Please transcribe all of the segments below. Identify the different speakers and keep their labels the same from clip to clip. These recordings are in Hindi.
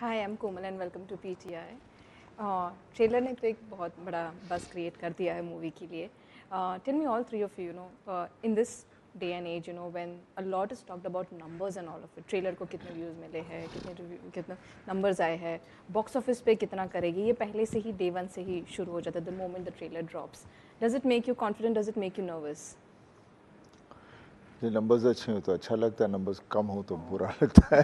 Speaker 1: Hi I am Komal and welcome to PTI. Trailer ने तो एक बहुत बड़ा बस क्रिएट कर दिया है मूवी के लिए। Tell me all three of you know in this day and age, you know when a lot is talked about numbers and all of it, trailer को कितने व्यूज़ मिले हैं, कितने नंबर्स आए हैं, बॉक्स ऑफिस पे कितना करेगी, ये पहले से ही डे वन से ही शुरू हो जाता है the moment the trailer drops. Does it make you confident, does it make you nervous?
Speaker 2: ये नंबर्स अच्छे हो तो अच्छा लगता है, नंबर्स कम हो तो बुरा लगता है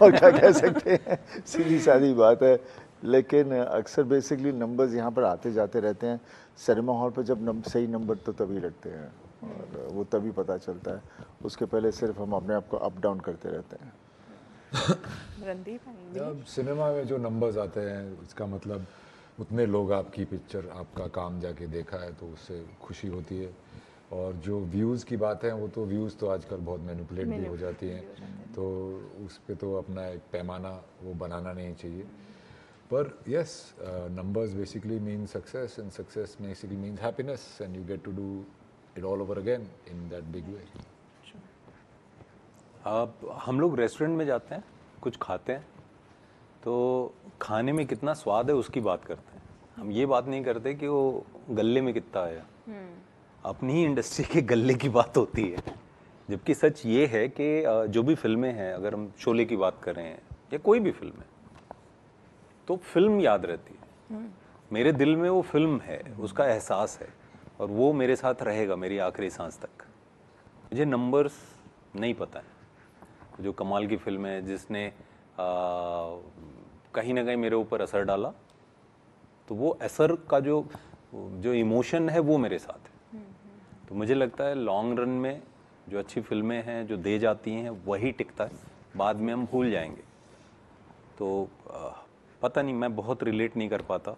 Speaker 2: और क्या कह सकते हैं, सीधी सादी बात है। लेकिन अक्सर बेसिकली नंबर्स यहाँ पर आते जाते रहते हैं। सिनेमा हॉल पर जब सही नंबर तो तभी लगते हैं और वो तभी पता चलता है, उसके पहले सिर्फ हम अपने आप को अप डाउन करते रहते हैं।
Speaker 1: रणदीप and
Speaker 3: जब
Speaker 1: Vineet?
Speaker 3: सिनेमा में जो नंबर्स आते हैं इसका मतलब उतने लोग आपकी पिक्चर आपका काम जाके देखा है तो उससे खुशी होती है। और जो व्यूज़ की बात है वो तो व्यूज़ तो आजकल बहुत मैनिपुलेट भी हो जाती हैं, तो उस पे तो अपना एक पैमाना वो बनाना नहीं चाहिए। पर yes, numbers basically mean success and success basically means happiness and you get to do it all over again in that big way.
Speaker 4: अब हम लोग रेस्टोरेंट में जाते हैं, कुछ खाते हैं, तो खाने में कितना स्वाद है उसकी बात करते हैं। हम ये बात नहीं करते कि वो गल्ले में कितना आया। अपनी ही इंडस्ट्री के गल्ले की बात होती है। जबकि सच ये है कि जो भी फिल्में हैं, अगर हम शोले की बात करें या कोई भी फिल्म है, तो फिल्म याद रहती है। मेरे दिल में वो फिल्म है, उसका एहसास है और वो मेरे साथ रहेगा मेरी आखिरी सांस तक। मुझे नंबर्स नहीं पता है। जो कमाल की फिल्म है जिसने कहीं ना कहीं मेरे ऊपर असर डाला, तो वो असर का जो इमोशन है वो मेरे साथ है। तो मुझे लगता है लॉन्ग रन में जो अच्छी फिल्में हैं जो दे जाती हैं वही टिकता है, बाद में हम भूल जाएंगे। तो पता नहीं, मैं बहुत रिलेट नहीं कर पाता,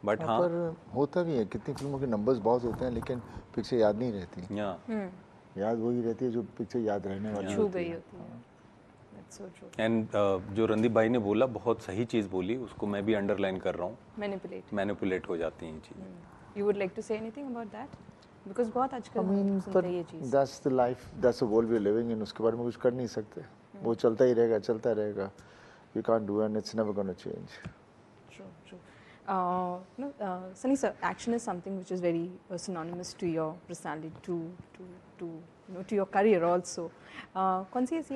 Speaker 4: बट हाँ,
Speaker 2: पर होता भी है, कितनी फिल्मों के नंबर्स बहुत होते हैं लेकिन पिक्चर याद नहीं रहती। याद वही रहती है जो पिक्चर याद रहने वाली
Speaker 1: छू
Speaker 2: होती
Speaker 1: गई
Speaker 2: है।
Speaker 1: होती है। That's so true.
Speaker 4: एंड जो रणदीप भाई ने बोला बहुत सही चीज़ बोली, उसको मैं भी अंडरलाइन कर रहा हूँ।
Speaker 1: Manipulate.
Speaker 4: मैनिपुलेट हो जाती हैं ये चीज़ें।
Speaker 1: You would like to say anything about that? Because बहुत आजकल
Speaker 2: I
Speaker 1: हम
Speaker 2: mean,
Speaker 1: सुनते
Speaker 2: but
Speaker 1: हैं ये चीज़।
Speaker 2: that's the life, that's the world we're living in, उसके बारे में कुछ कर नहीं सकते, वो चलता ही रहेगा, चलता रहेगा। You can't do and it's never going to change.
Speaker 1: True, true. No, Sunny sir, action is something which is very synonymous to your personality, to your career also. कौन सी ऐसी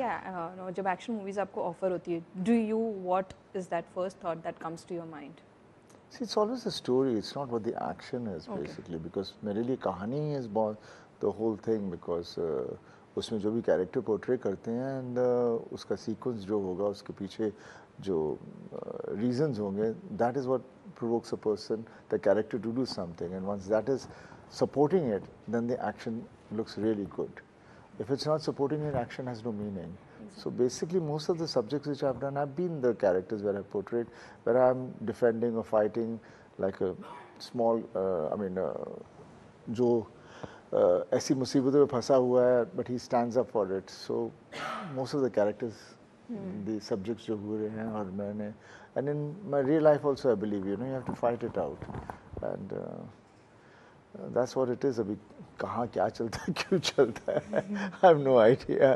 Speaker 1: no, जब action movies आपको offer होती है, what is that first thought that comes to your mind?
Speaker 2: See, it's always a story, it's not what the action is basically, because मेरे लिए कहानी is the whole thing, because उसमें जो भी कैरेक्टर पोर्ट्रे करते हैं एंड उसका सीक्वेंस जो होगा, उसके पीछे जो रीजंस होंगे, that is what provokes a person, the character, to do something, and once that is supporting it, then the action looks really good. If it's not supporting it, action has no meaning. So basically most of the subjects which I've done, I've been the characters where I've portrayed, where I'm defending or fighting like a small, जो ऐसी मुसीबतों में फंसा हुआ है, but he stands up for it. So most of the characters, the subjects जो हुए हैं और मैंने, and in my real life also I believe, you know, you have to fight it out, and that's what it is. अभी कहाँ क्या चलता है, क्यों चलता है, I have no idea,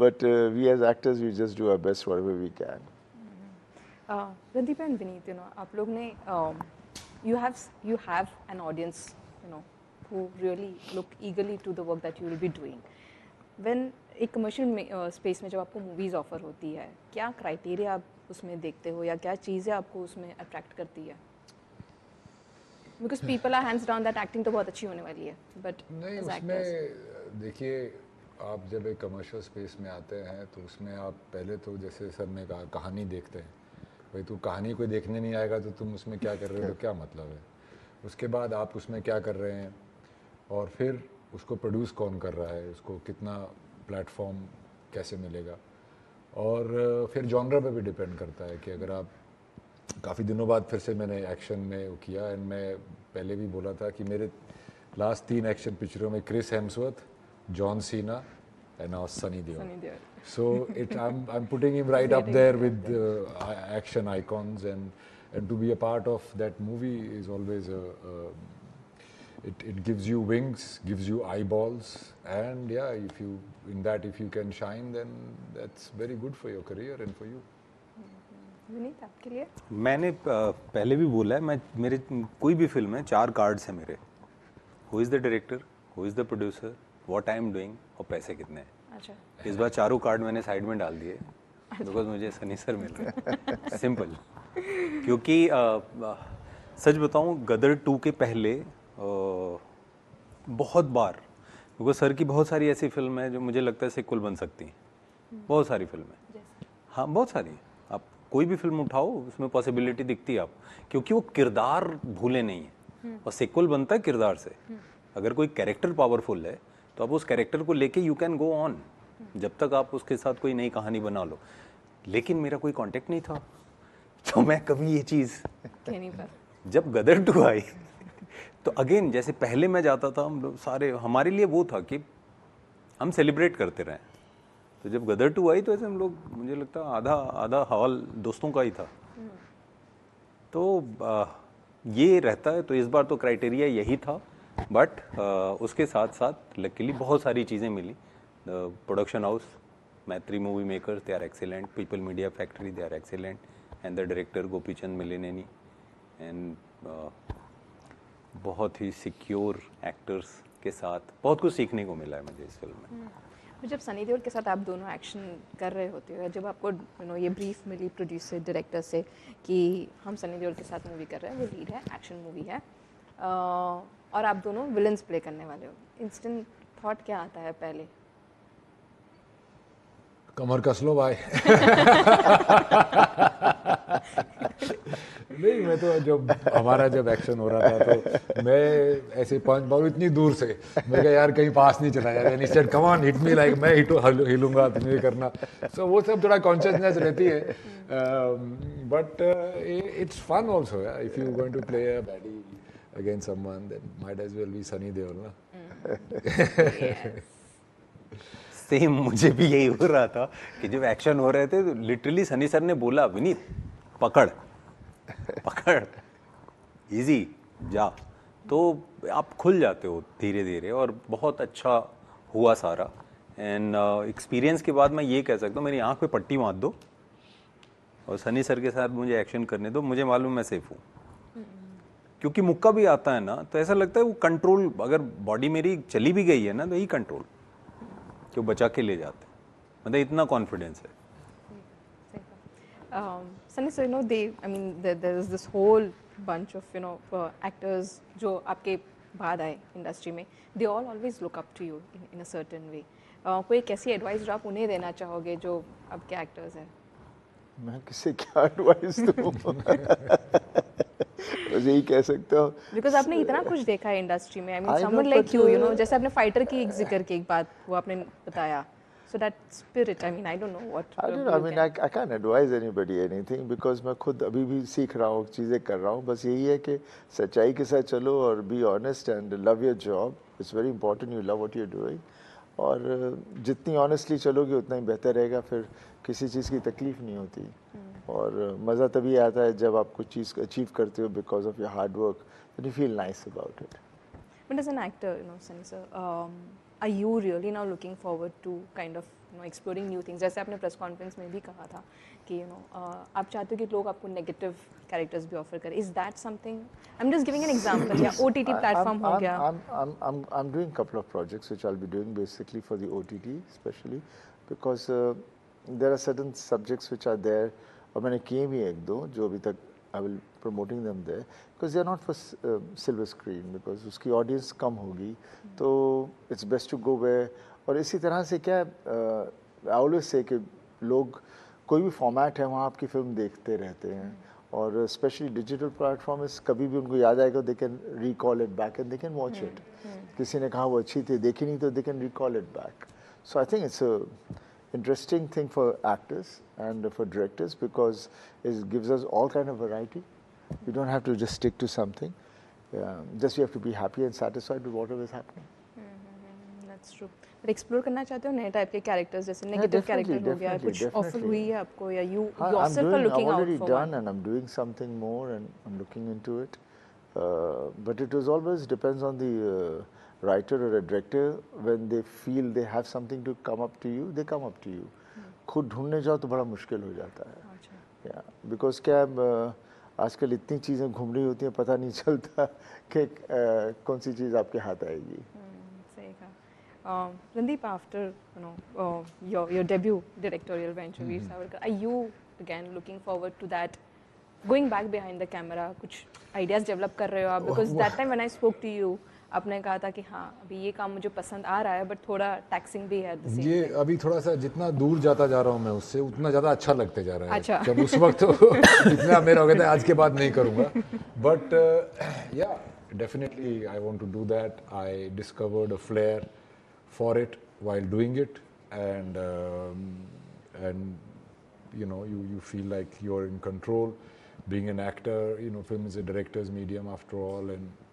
Speaker 2: but we as actors, we just do our best whatever we can.
Speaker 1: Randeep and Vineet, you know, आप लोग ने you have an audience, you know, who really look eagerly to the work that you will be doing. When एक कमर्शियल स्पेस में जब आपको मूवीज़ ऑफर होती है, क्या क्राइटेरिया आप उसमें देखते हो या क्या चीज़ें आपको उसमें अट्रैक्ट करती है? Because people are hands down that acting तो बहुत अच्छी होने वाली है, बट
Speaker 3: नहीं, उसमें देखिए, आप जब एक कमर्शियल स्पेस में आते हैं तो उसमें आप पहले तो जैसे सर ने कहा कहानी देखते हैं। भाई तू कहानी कोई देखने नहीं आएगा तो तुम उसमें क्या कर रहे हो, तो क्या मतलब है। उसके बाद आप उसमें क्या कर रहे हैं और फिर उसको प्रोड्यूस कौन कर रहा है, उसको कितना प्लेटफॉर्म कैसे मिलेगा, और फिर जॉनर पे भी डिपेंड करता है कि अगर आप काफ़ी दिनों बाद फिर से मैंने एक्शन में वो किया, एंड मैं पहले भी बोला था कि मेरे लास्ट 3 एक्शन पिक्चरों में Chris Hemsworth, John Cena and now Sunny Deol, so I'm putting him right up there with action icons, and to be a part of that movie is always it gives you wings, gives you eyeballs, and yeah, if you can shine, then that's very good for your career and for you.
Speaker 1: Vineet आपके लिए?
Speaker 4: मैंने पहले भी बोला है, मैं मेरे कोई भी फिल्म है 4 कार्ड्स हैं मेरे। Who is the director, who is the producer, what I am doing और पैसे कितने हैं।
Speaker 1: अच्छा,
Speaker 4: इस बार चारों कार्ड मैंने साइड में डाल दिए बिकॉज मुझे सनी सर मिल रहे हैं। सिंपल। क्योंकि सच बताऊं, गदर 2 के पहले बहुत बार, बिकॉज सर की बहुत सारी ऐसी फिल्म है जो मुझे लगता है सिक्वल बन सकती हैं। बहुत सारी फिल्में,
Speaker 1: जैसे
Speaker 4: हाँ बहुत सारी हैं। आप कोई भी फिल्म उठाओ उसमें पॉसिबिलिटी दिखती है आप, क्योंकि वो किरदार भूले नहीं है और सिक्वल बनता है किरदार से। अगर कोई कैरेक्टर पावरफुल है तो आप उस कैरेक्टर को लेके यू कैन गो ऑन, जब तक आप उसके साथ कोई नई कहानी बना लो। लेकिन मेरा कोई कांटेक्ट नहीं था, तो मैं कभी ये चीज़,
Speaker 1: कह नहीं पर
Speaker 4: जब गदर 2 आई तो अगेन जैसे पहले मैं जाता था, हम लोग सारे, हमारे लिए वो था कि हम सेलिब्रेट करते रहें। तो जब गदर 2 आई तो ऐसे हम लोग, मुझे लगता है आधा आधा हॉल दोस्तों का ही था। तो ये रहता है। तो इस बार तो क्राइटेरिया यही था, बट उसके साथ साथ लकीली बहुत सारी चीज़ें मिली। Production house, Mythri movie makers, they are excellent, people media factory, they are excellent, and the director Gopichand Malineni, एंड बहुत ही सिक्योर एक्टर्स के साथ बहुत कुछ सीखने को मिला है मुझे इस फिल्म में।
Speaker 1: तो जब सनी देओल के साथ आप दोनों एक्शन कर रहे होते हो, या जब आपको ये ब्रीफ मिली प्रोड्यूसर डायरेक्टर से कि हम सनी देओल के साथ मूवी कर रहे हैं, वो लीड है, एक्शन मूवी है, और आप दोनों विलन्स प्ले करने वाले हो, इंस्टेंट थॉट क्या आता है पहले?
Speaker 3: कमर कस लो भाई। नहीं, मैं तो जब एक्शन हो रहा था तो मैं ऐसे पंच मारूं इतनी दूर से, मैं कहा यार कहीं पास नहीं चला जाए, and said come on hit me, like मैं हिलूंगा, तुम ये करना। सो वो सब थोड़ा कॉन्शियसनेस रहती है, but it's fun also if you going to play a baddie against someone, then might as well be Sunny Deol ना।
Speaker 4: सेम मुझे भी यही हो रहा था कि जब एक्शन हो रहे थे तो लिटरली सनी सर ने बोला, विनीत पकड़ पकड़, इजी जा। तो आप खुल जाते हो धीरे धीरे, और बहुत अच्छा हुआ सारा। एंड एक्सपीरियंस के बाद मैं ये कह सकता हूँ, मेरी आँख पे पट्टी बांध दो और सनी सर के साथ मुझे एक्शन करने दो, मुझे मालूम मैं सेफ हूँ। क्योंकि मुक्का भी आता है ना, तो ऐसा लगता है वो कंट्रोल, अगर बॉडी मेरी चली भी गई है ना, तो यही कंट्रोल कि वो बचा के ले जाते हैं, मतलब इतना कॉन्फिडेंस है।
Speaker 1: Sunny, so I mean, there is this whole bunch of actors जो आपके बाद आए इंडस्ट्री में, they all always look up to you in a certain way. कोई कैसी एडवाइस जो आप उन्हें देना चाहोगे जो अब के एक्टर्स हैं?
Speaker 2: मैं किसे क्या एडवाइस दूँ? बस यही कह सकता हूँ,
Speaker 1: बिकॉज आपने इतना कुछ देखा है इंडस्ट्री में, I mean
Speaker 2: I know,
Speaker 1: someone like
Speaker 2: but,
Speaker 1: you जैसे आपने फाइटर की एक जिक्र की, एक बात वो आपने बताया, so that spirit, I mean I don't know what
Speaker 2: I don't know, I mean, I can't advise anybody anything because मैं खुद अभी भी सीख रहा हूँ, चीज़ें कर रहा हूँ। बस यही है कि सच्चाई के साथ चलो और be honest and love your job. It's very important you love what you're doing. और जितनी ऑनेस्टली चलोगे उतना ही बेहतर रहेगा, फिर किसी चीज़ की तकलीफ नहीं होती। और मज़ा तभी आता है जब आप कुछ चीज़ अचीव करते हो because of your hard work, then you feel nice about it.
Speaker 1: But as an actor, Sunny sir, are you really now looking forward to kind of exploring new things? जैसे आपने प्रेस कॉन्फ्रेंस में भी कहा था कि आप चाहते हो कि लोग आपको नेगेटिव कैरेक्टर्स भी ऑफर करें. Is that something? I'm just giving an example. या OTT platform हो गया.
Speaker 2: I'm doing a couple of projects which I'll be doing basically for the OTT especially because there are certain subjects which are there. और मैंने किए भी एक दो जो अभी तक I will promoting them there because they are not for silver screen because उसकी audience कम होगी, तो it's best to go where. और इसी तरह से क्या I always say कि लोग कोई भी फॉर्मेट है वहाँ आपकी फिल्म देखते रहते हैं, और स्पेशली डिजिटल प्लेटफॉर्म कभी भी उनको याद आएगा they can recall it back and they can watch it. किसी ने कहा वो अच्छी थी, देखी नहीं तो they can recall it back. So I think it's interesting thing for actors and for directors because it gives us all kind of variety. You don't have to just stick to something. Just you have to be happy and satisfied with whatever is happening.
Speaker 1: That's true. But explore करना चाहते हो नए टाइप के कैरेक्टर्स, जैसे नेगेटिव कैरेक्टर हो गया, कुछ ऑफर हुई है आपको या you yourself are looking out for one?
Speaker 2: I'm already done and I'm doing something more and I'm looking into it. But it was always depends on the writer or a director. When they feel they have something to come up to you, they come up to you. खुद ढूंढने जाओ तो बड़ा मुश्किल हो जाता है. या बिकॉज क्या आजकल इतनी चीज़ें घूम रही होती हैं, पता नहीं चलता कि कौन सी चीज़ आपके हाथ आएगी.
Speaker 1: सही कहा. Randeep, after your debut directorial venture, Veer Savarkar, are you again looking forward to that? Going back behind the camera, कुछ ideas develop कर रहे हो आप? Because that time when I spoke to you, आपने कहा था कि हाँ अभी ये काम मुझे पसंद आ रहा है बट थोड़ा टैक्सिंग भी है at the same
Speaker 3: ये
Speaker 1: time.
Speaker 3: अभी थोड़ा सा जितना दूर जाता जा रहा हूँ मैं उससे उतना ज़्यादा अच्छा लगते जा रहा है.
Speaker 1: अच्छा.
Speaker 3: जब उस वक्त तो इतना मेरा हो गया था आज के बाद नहीं करूँगा. But yeah definitely I want to do that. I discovered a flair for it while doing it, and you know, you feel like you're in control. Being an actor, you know, film is a director's medium after all, and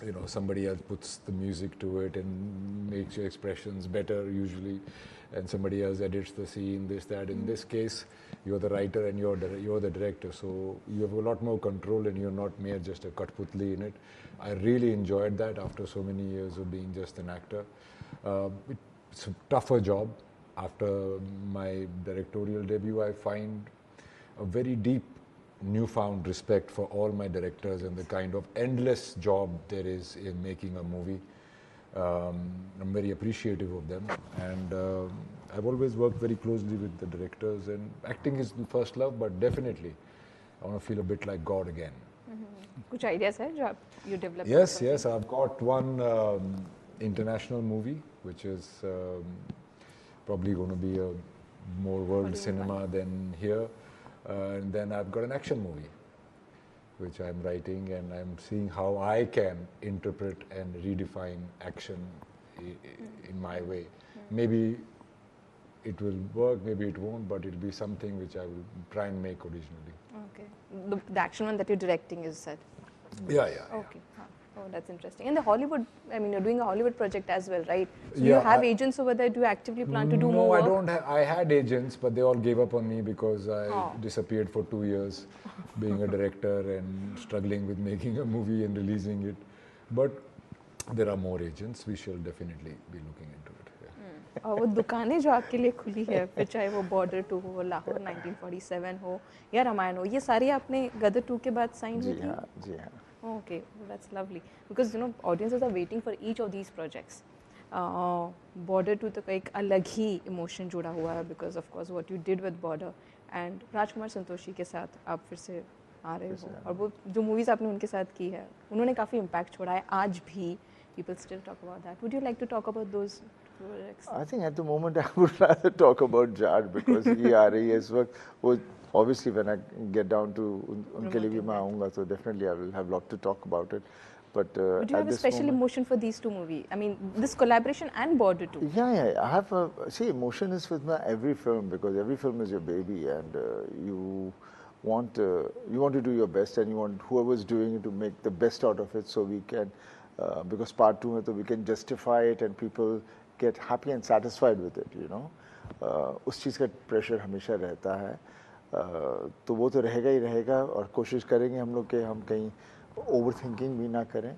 Speaker 3: you know, somebody else puts the music to it and makes your expressions better usually, and somebody else edits the scene, this, that. In this case, you're the writer and you're the director, so you have a lot more control and you're not mere just a Kathputli in it. I really enjoyed that after so many years of being just an actor. It's a tougher job. After my directorial debut, I find a very deep newfound respect for all my directors and the kind of endless job there is in making a movie. I'm very appreciative of them, and I've always worked very closely with the directors, and acting is the first love, but definitely I want to feel a bit like God again.
Speaker 1: कुछ ideas है जो आप you develop?
Speaker 3: Yes, I've got one international movie which is probably going to be a more world cinema than here. And then I've got an action movie which I'm writing, and I'm seeing how I can interpret and redefine action in my way. Maybe it will work, maybe it won't, but it'll be something which I will try and make originally.
Speaker 1: Okay. The action one that you're directing is said.
Speaker 3: Yeah.
Speaker 1: Okay. Oh, that's interesting. And the Hollywood, I mean, you're doing a Hollywood project as well, right? So
Speaker 3: Yeah,
Speaker 1: you have agents over there. Do you actively plan to do more work?
Speaker 3: No, I don't have. I had agents, but they all gave up on me because I disappeared for 2 years being a director and struggling with making a movie and releasing it. But there are more agents. We shall definitely be looking into it. Yeah.
Speaker 1: और वो दुकानें जो आपके लिए खुली है, फिर चाहे वो बॉर्डर 2 हो, लाहौर 1947 हो या रामायण हो, ये सारी आपने गदर 2 के बाद साइन हुई थी?
Speaker 2: जी हाँ.
Speaker 1: Okay, well, that's lovely. Because you know, audiences are waiting for each of these projects. Border 2 तो एक अलग ही emotion जुड़ा हुआ है because of course what you did with Border, and Rajkumar Santoshi के साथ आप फिर से आ रहे हो, और वो जो movies आपने उनके साथ की है उन्होंने काफ़ी impact छोड़ा है आज भी. People still talk about that. Would you like to talk about those projects?
Speaker 2: I think at the moment I would rather talk about Jad because ये आ रही है इस वक्त. वो obviously when I get down to उनके लिए भी मैं आऊँगा, so definitely I will have a lot to talk about it. But
Speaker 1: do you have a special emotion for these two movies? I mean, this collaboration and Border 2.
Speaker 2: Yeah. I have see, emotion is with my every film because every film is your baby, and you want to do your best, and you want whoever's doing it to make the best out of it, so we can because part 2 में तो we can justify it and people get happy and satisfied with it, you know. उस चीज़ का pressure हमेशा रहता है. तो वो तो रहेगा ही रहेगा, और कोशिश करेंगे हम लोग कि हम कहीं ओवर थिंकिंग भी ना करें.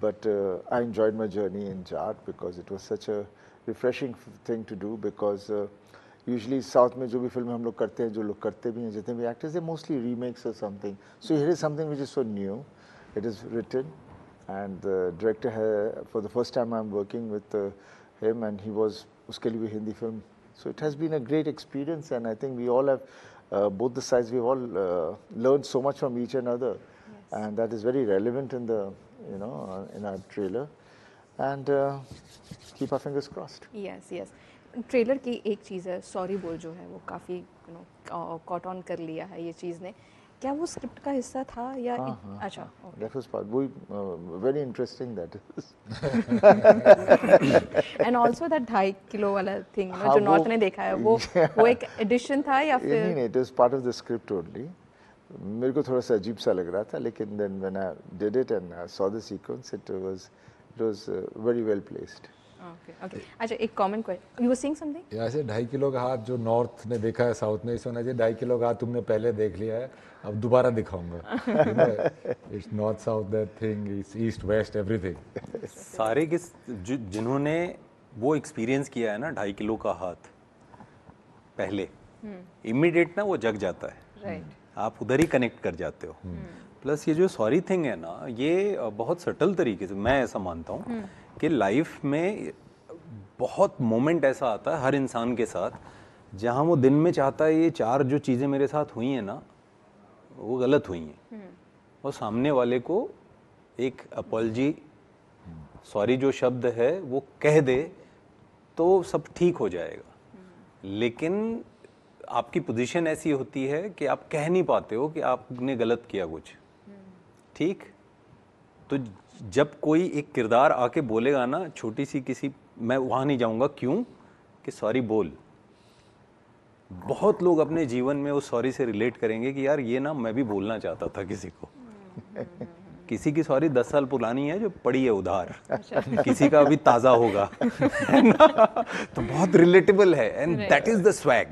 Speaker 2: But I enjoyed my journey in Jaat because it was such a refreshing thing to do because usually south में जो भी फिल्में हम लोग करते हैं, जो लोग करते भी हैं, जितने भी एक्टर्स हैं, मोस्टली रीमेक्स और something. So here is something which is so new. It is written and the director है, for the first time I am working with him, and he was, उसके लिए भी Hindi film. So it has been a great experience, and I think we all have both the sides, we've all learned so much from each another, and that is very relevant in the, you know, in our trailer, and keep our fingers crossed.
Speaker 1: Yes. Trailer की एक चीज़ है, सॉरी बोल जो है वो काफ़ी कॉट ऑन कर लिया है ये चीज़ ने. क्या वो स्क्रिप्ट का हिस्सा था या अच्छा?
Speaker 2: That was part. We very interesting that is.
Speaker 1: And also that 2.5 kilo वाला थिंग जो नॉर्थ ने देखा है, वो एक एडिशन था या फिर?
Speaker 2: नहीं, it was part of the script only. मेरे को थोड़ा सा अजीब सा लग रहा था, लेकिन then when I did it and I saw the sequence, it was very well placed.
Speaker 1: Okay. अच्छा, एक common question, you were saying something?
Speaker 3: ऐसे 2.5 किलो का हाथ जो नॉर्थ ने देखा है साउथ ने, इस होना चाहिए 2.5 किलो का हाथ तुमने पहले देख लिया है, अब दोबारा दिखाऊंगा. It's north south that thing, it's east west everything.
Speaker 4: सारे के जिन्होंने वो एक्सपीरियंस किया है ना 2.5 किलो का हाथ पहले, इमीडिएट ना वो जग जाता है.
Speaker 1: राइट,
Speaker 4: आप उधर ही कनेक्ट कर जाते हो। प्लस ये जो सॉरी थिंग है ना, ये बहुत सटल तरीके से, मैं ऐसा मानता हूँ कि लाइफ में बहुत मोमेंट ऐसा आता है हर इंसान के साथ जहाँ वो दिन में चाहता है ये 4 जो चीज़ें मेरे साथ हुई हैं ना वो गलत हुई हैं, और सामने वाले को एक अपॉलजी, सॉरी जो शब्द है वो कह दे तो सब ठीक हो जाएगा। लेकिन आपकी पोजीशन ऐसी होती है कि आप कह नहीं पाते हो कि आपने गलत किया कुछ, ठीक। तो जब कोई एक किरदार आके बोलेगा ना छोटी सी किसी, मैं वहाँ नहीं जाऊँगा, क्यों कि सॉरी बोल, बहुत लोग अपने जीवन में उस सॉरी से रिलेट करेंगे कि यार ये ना मैं भी बोलना चाहता था किसी को। किसी की सॉरी 10 साल पुरानी है जो पड़ी है उधार, किसी का अभी ताज़ा होगा है ना? तो बहुत रिलेटेबल है, and that is the swag.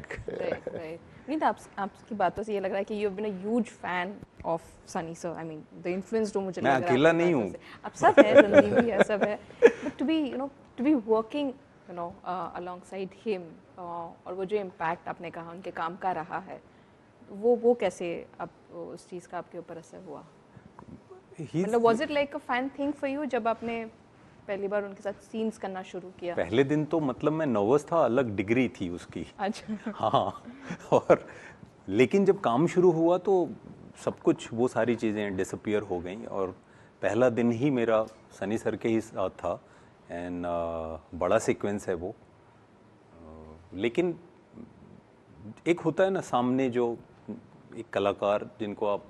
Speaker 1: नहीं तो आपकी बातों से ये लग रहा है कि you have been a huge fan of Sunny sir. I mean the influence जो मुझे लग रहा है,
Speaker 4: मैं अकेला नहीं हूँ,
Speaker 1: अब सब है, रणदीप भी है, सब है, but to be working alongside him, और वो जो इम्पैक्ट आपने कहा उनके काम का रहा है, वो कैसे अब उस चीज़ का आपके ऊपर असर हुआ? मतलब was it like a fan thing for you जब आपने पहली बार उनके साथ सीन्स करना शुरू किया?
Speaker 4: पहले दिन तो मतलब मैं नर्वस था, अलग डिग्री थी उसकी।
Speaker 1: अच्छा।
Speaker 4: हाँ, और लेकिन जब काम शुरू हुआ तो सब कुछ, वो सारी चीज़ें डिसअपियर हो गई, और पहला दिन ही मेरा सनी सर के ही साथ था, एंड बड़ा सीक्वेंस है वो। लेकिन एक होता है ना सामने जो एक कलाकार जिनको आप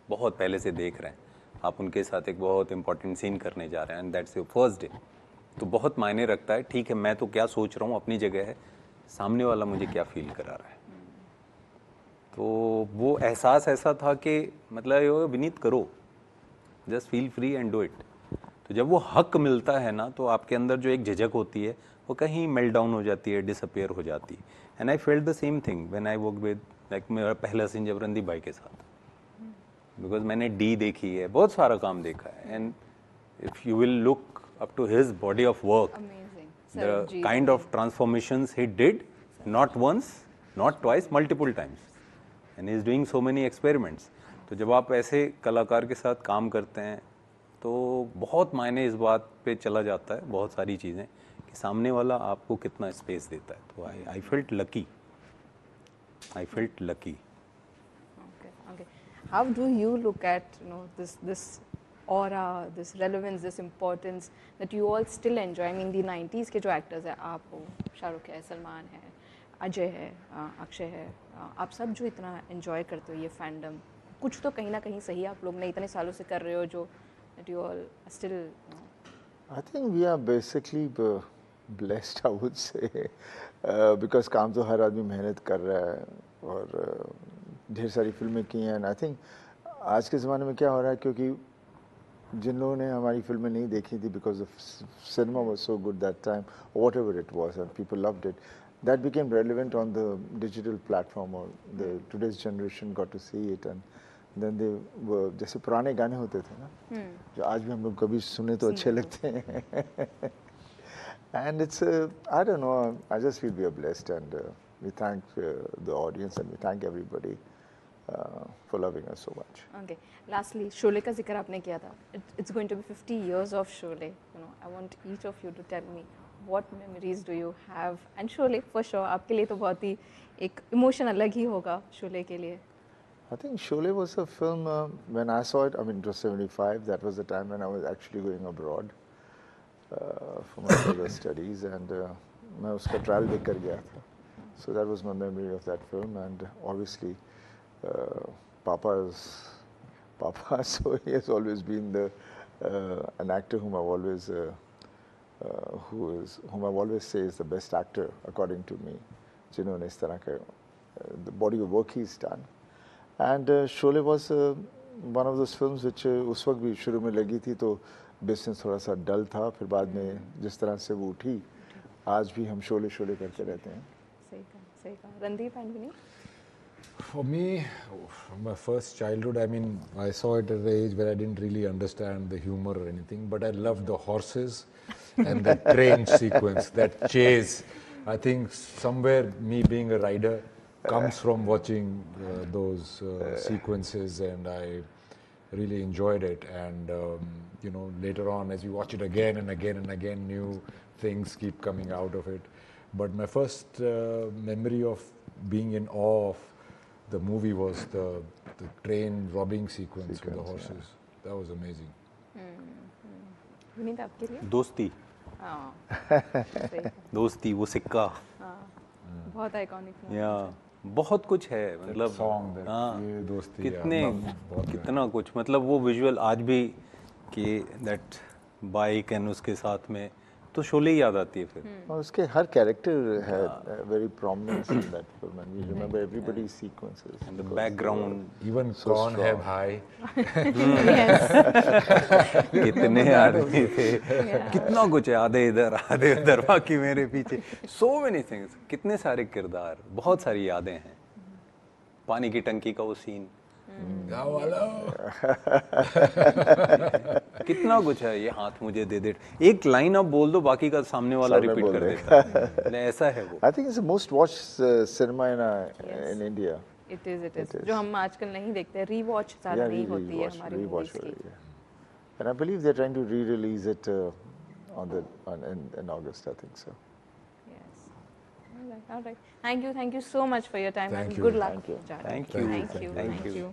Speaker 4: बहुत पहले से देख रहे हैं, आप उनके साथ एक बहुत इंपॉर्टेंट सीन करने जा रहे हैं, and that's your first day, तो बहुत मायने रखता है। ठीक है, मैं तो क्या सोच रहा हूँ अपनी जगह है, सामने वाला मुझे क्या फील करा रहा है। तो वो एहसास ऐसा था कि मतलब ये विनीत करो, just feel free and do it. तो जब वो हक मिलता है ना, तो आपके अंदर जो एक झिझक होती है वो कहीं मेल्ट डाउन हो जाती है, डिसअपियर हो जाती है। And I felt the same thing when I work with, like मेरा पहला सीन जब रणदीप भाई के साथ, बिकॉज मैंने डी देखी है, बहुत सारा काम देखा है, and if you will look up to his body of work, the kind of transformations he did, not once, not twice, multiple times, and he is doing so many experiments. तो जब आप ऐसे कलाकार के साथ काम करते हैं तो बहुत मायने इस बात पे चला जाता है, बहुत सारी चीज़ें, कि सामने वाला आपको कितना स्पेस देता है। तो I felt lucky, I felt lucky.
Speaker 1: Okay. How do you look at this aura, this relevance, this importance that you all still enjoy? I mean, the 90s के जो actors हैं, आप हो, शाहरुख है, सलमान है, अजय है, अक्षय है, आप सब जो इतना enjoy करते हो ये fandom, कुछ तो कहीं ना कहीं सही आप लोग ने इतने सालों से कर रहे हो जो that you all are still.
Speaker 2: I think we are basically blessed, I would say, because काम तो हर आदमी मेहनत कर रहा है और ढेर सारी फिल्में की हैं। आई थिंक आज के ज़माने में क्या हो रहा है, क्योंकि जिन लोगों ने हमारी फिल्में नहीं देखी थी, because the cinema was so good that time, whatever it was, and people loved it, that became relevant on the digital platform, और the today's generation got to see it, and then they, जैसे पुराने गाने होते थे ना, जो आज भी हम लोग कभी सुने तो अच्छे लगते हैं। And it's, I don't know, I just feel we are blessed, and we thank the audience, and we thank everybody for loving us so much.
Speaker 1: Okay. Lastly, Sholay का जिक्र आपने किया था. It's going to be 50 years of Sholay. I want each of you to tell me what memories do you have, and Sholay for sure आपके लिए तो बहुत ही एक emotion अलग ही होगा शोले के लिए.
Speaker 2: I think Sholay was a film, when I saw it, I mean, it was 75, that was the time when I was actually going abroad for my further studies, and मैं उसका trial देख कर गया था. So that was my memory of that film, and obviously Papa, so he has always been an actor whom I've always, whom I've always say is the best actor according to me, जिन्होंने इस तरह का the body of work he's done. And Sholay was one of those films which उस वक्त भी शुरू में लगी थी तो बिजनेस थोड़ा सा डल था, फिर बाद में जिस तरह से वो उठी, आज भी हम शोले करते रहते हैं.
Speaker 1: सही कहा. Randeep and Vineet?
Speaker 3: For me, my first childhood, I mean, I saw it at the age where I didn't really understand the humor or anything, but I loved the horses and that train sequence, that chase. I think somewhere me being a rider, comes from watching those sequences, and I really enjoyed it. And you know, later on, as you watch it again and again and again, new things keep coming out of it. But my first memory of being in awe of the movie was the train robbing sequence with the horses. That was amazing.
Speaker 1: Vineet आपके लिए?
Speaker 4: दोस्ती
Speaker 1: हाँ, सही है।
Speaker 4: दोस्ती वो सिक्का
Speaker 1: हाँ, बहुत आइकॉनिक
Speaker 4: या बहुत कुछ है मतलब
Speaker 3: song that
Speaker 4: हाँ
Speaker 3: ये दोस्ती है,
Speaker 4: कितने
Speaker 3: बहुत है।
Speaker 4: कितना कुछ मतलब वो विजुअल आज भी कि दैट बाइक एंड उसके साथ में तो शोले ही याद आती है फिर
Speaker 2: और उसके हर character had very prominence in that film, and we remember everybody's sequences.
Speaker 4: And the background
Speaker 3: Even
Speaker 2: So
Speaker 3: कौन है
Speaker 2: strong.
Speaker 3: भाई?
Speaker 4: कितने आदमी थे कितना कुछ है आधे इधर आधे उधर बाकी मेरे पीछे सो मेनी थिंग्स कितने सारे किरदार बहुत सारी यादें हैं पानी की टंकी का वो सीन
Speaker 3: गाँव वालों।
Speaker 4: कितना कुछ है ये हाथ मुझे दे दे एक लाइन आप बोल दो बाकी का सामने वाला
Speaker 2: सामने
Speaker 4: रिपीट
Speaker 2: बोल
Speaker 4: कर
Speaker 2: दे।
Speaker 4: देता है नहीं, ऐसा है वो
Speaker 2: I think it's the most watched cinema in India.
Speaker 1: It is जो हम आजकल नहीं देखते रीवॉच ज़्यादा
Speaker 2: Yeah,
Speaker 1: नहीं होती है हमारी
Speaker 2: rewatch
Speaker 1: मूवीज की
Speaker 2: already, yeah. And I believe they're trying to re-release it in August, I think so.
Speaker 1: Yes. All right. Thank you so much for your time
Speaker 3: Thank
Speaker 1: and
Speaker 3: you.
Speaker 1: good luck.
Speaker 2: Thank you.
Speaker 1: Jada.
Speaker 4: Thank you.
Speaker 1: Thank you.
Speaker 4: Thank you.
Speaker 1: Thank you.